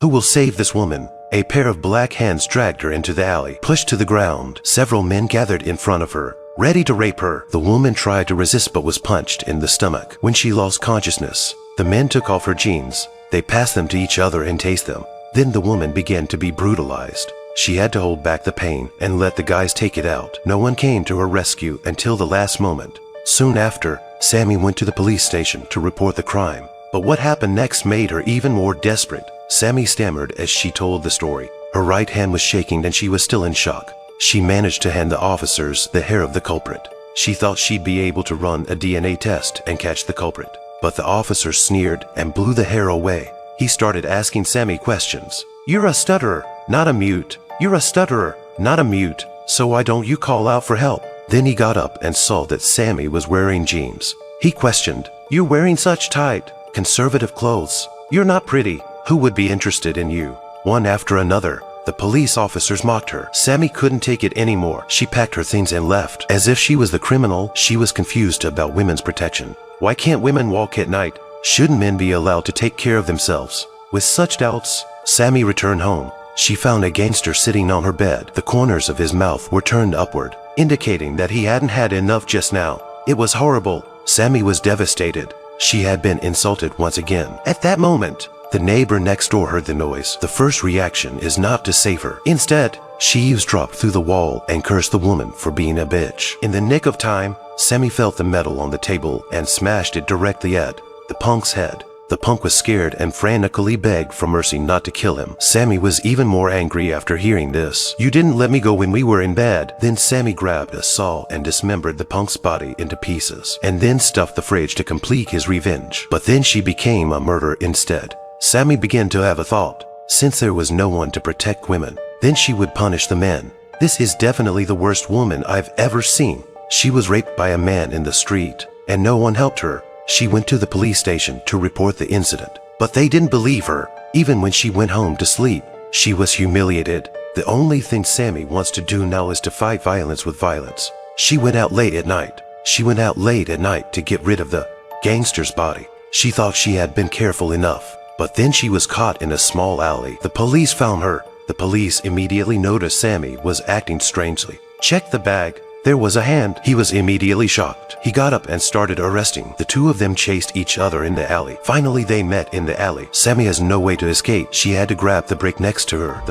Who will save this woman? A pair of black hands dragged her into the alley, pushed to the ground. Several men gathered in front of her, ready to rape her. The woman tried to resist but was punched in the stomach. When she lost consciousness, the men took off her jeans. They passed them to each other and tased them. Then the woman began to be brutalized. She had to hold back the pain and let the guys take it out. No one came to her rescue until the last moment. Soon after, Sammy went to the police station to report the crime. But what happened next made her even more desperate. Sammy stammered as she told the story. Her right hand was shaking and she was still in shock. She managed to hand the officers the hair of the culprit. She thought she'd be able to run a DNA test and catch the culprit. But the officers sneered and blew the hair away. He started asking Sammy questions. "You're a stutterer, not a mute. You're a stutterer, not a mute. So why don't you call out for help?" Then he got up and saw that Sammy was wearing jeans. He questioned, "You're wearing such tight, conservative clothes. You're not pretty. Who would be interested in you?" One after another, the police officers mocked her. Sammy couldn't take it anymore. She packed her things and left. As if she was the criminal, she was confused about women's protection. Why can't women walk at night? Shouldn't men be allowed to take care of themselves? With such doubts, Sammy returned home. She found a gangster sitting on her bed. The corners of his mouth were turned upward, indicating that he hadn't had enough just now. It was horrible. Sammy was devastated. She had been insulted once again. At that moment, the neighbor next door heard the noise. The first reaction is not to save her. Instead, she eavesdropped through the wall and cursed the woman for being a bitch. In the nick of time, Sammy felt the metal on the table and smashed it directly at the punk's head. The punk was scared and frantically begged for mercy not to kill him. Sammy was even more angry after hearing this. "You didn't let me go when we were in bed." Then Sammy grabbed a saw and dismembered the punk's body into pieces, and then stuffed the fridge to complete his revenge. But then she became a murderer instead. Sammy began to have a thought. Since there was no one to protect women, then she would punish the men. This is definitely the worst woman I've ever seen. She was raped by a man in the street, and no one helped her. She went to the police station to report the incident, but they didn't believe her. Even when she went home to sleep, she was humiliated. The only thing Sammy wants to do now is to fight violence with violence. She went out late at night. She went out late at night to get rid of the gangster's body. She thought she had been careful enough, but then she was caught in a small alley. The police found her. The police immediately noticed Sammy was acting strangely. Checked the bag. There was a hand. He was immediately shocked. He got up and started arresting. The two of them chased each other in the alley. Finally, they met in the alley. Sammy has no way to escape. She had to grab the brick next to her.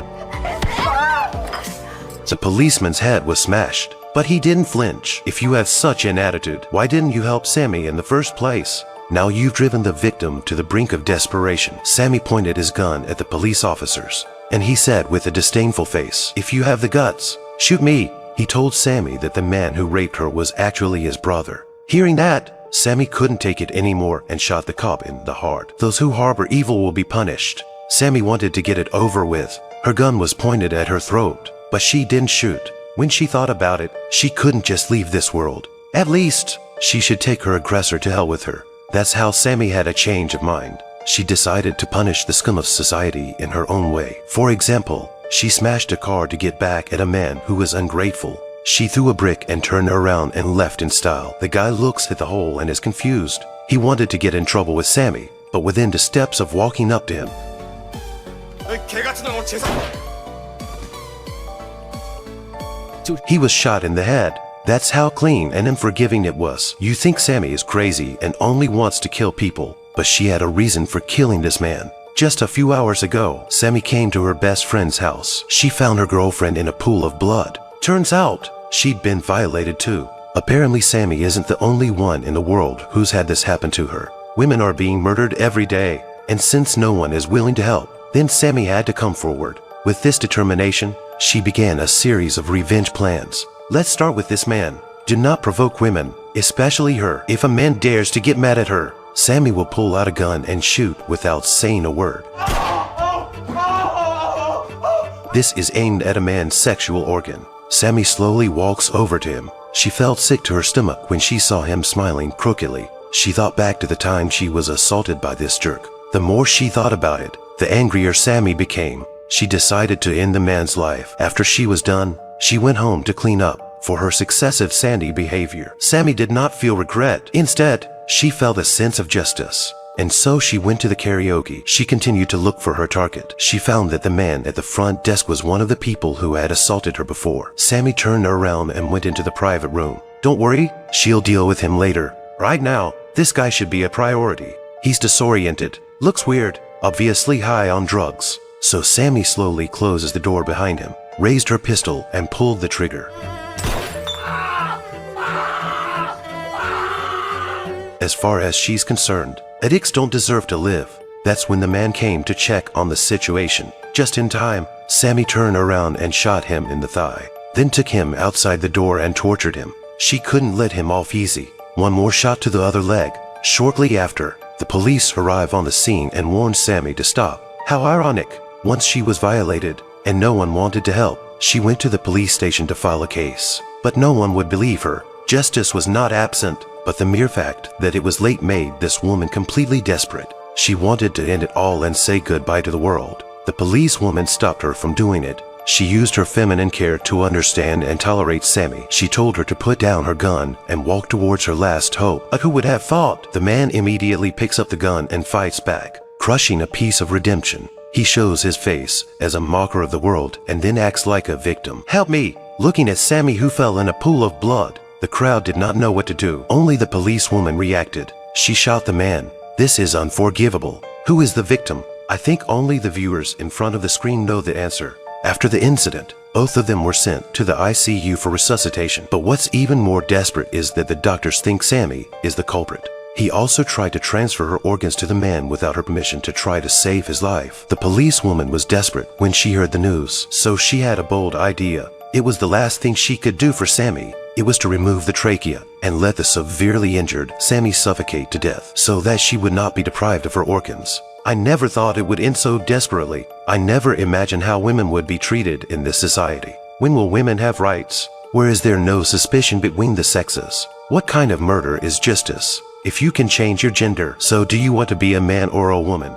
The policeman's head was smashed, but he didn't flinch. If you have such an attitude, why didn't you help Sammy in the first place? Now you've driven the victim to the brink of desperation. Sammy pointed his gun at the police officers, and he said with a disdainful face, "If you have the guts, shoot me." He told Sammy that the man who raped her was actually his brother. Hearing that, Sammy couldn't take it anymore and shot the cop in the heart. Those who harbor evil will be punished. Sammy wanted to get it over with. Her gun was pointed at her throat, but she didn't shoot. When she thought about it, she couldn't just leave this world. At least, she should take her aggressor to hell with her. That's how Sammy had a change of mind. She decided to punish the scum of society in her own way. For example, she smashed a car to get back at a man who was ungrateful. She threw a brick and turned around and left in style. The guy looks at the hole and is confused. He wanted to get in trouble with Sammy, but within the steps of walking up to him, he was shot in the head. That's how clean and unforgiving it was. You think Sammy is crazy and only wants to kill people, but she had a reason for killing this man. Just a few hours ago, Sammy came to her best friend's house. She found her girlfriend in a pool of blood. Turns out, she'd been violated too. Apparently Sammy isn't the only one in the world who's had this happen to her. Women are being murdered every day, and since no one is willing to help, then Sammy had to come forward. With this determination, she began a series of revenge plans. Let's start with this man. Do not provoke women, especially her. If a man dares to get mad at her, Sammy will pull out a gun and shoot without saying a word. This is aimed at a man's sexual organ. Sammy slowly walks over to him. She felt sick to her stomach when she saw him smiling crookedly. She thought back to the time she was assaulted by this jerk. The more she thought about it, the angrier Sammy became. She decided to end the man's life. After she was done, she went home to clean up for her successive sandy behavior. Sammy did not feel regret. Instead, she felt a sense of justice. And so she went to the karaoke. She continued to look for her target. She found that the man at the front desk was one of the people who had assaulted her before. Sammy turned around and went into the private room. Don't worry, she'll deal with him later. Right now, this guy should be a priority. He's disoriented, looks weird, obviously high on drugs. So Sammy slowly closes the door behind him, raised her pistol, and pulled the trigger. As far as she's concerned, addicts don't deserve to live. That's when the man came to check on the situation. Just in time, Sammy turned around and shot him in the thigh, then took him outside the door and tortured him. She couldn't let him off easy. One more shot to the other leg. Shortly after, the police arrive on the scene and warn Sammy to stop. How ironic. Once she was violated, and no one wanted to help, she went to the police station to file a case. But no one would believe her. Justice was not absent, but the mere fact that it was late made this woman completely desperate. She wanted to end it all and say goodbye to the world. The policewoman stopped her from doing it. She used her feminine care to understand and tolerate Sammy. She told her to put down her gun and walk towards her last hope. But who would have thought? The man immediately picks up the gun and fights back, crushing a piece of redemption. He shows his face as a mocker of the world and then acts like a victim. Help me! Looking at Sammy, who fell in a pool of blood. The crowd did not know what to do. Only the policewoman reacted. She shot the man. This is unforgivable. Who is the victim? I think only the viewers in front of the screen know the answer. After the incident, both of them were sent to the ICU for resuscitation. But what's even more desperate is that the doctors think Sammy is the culprit. He also tried to transfer her organs to the man without her permission to try to save his life. The policewoman was desperate when she heard the news, so she had a bold idea. It was the last thing she could do for Sammy. It was to remove the trachea and let the severely injured Sammy suffocate to death so that she would not be deprived of her organs. I never thought it would end so desperately. I never imagined how women would be treated in this society. When will women have rights? Where is there no suspicion between the sexes? What kind of murder is justice? If you can change your gender, so do you want to be a man or a woman?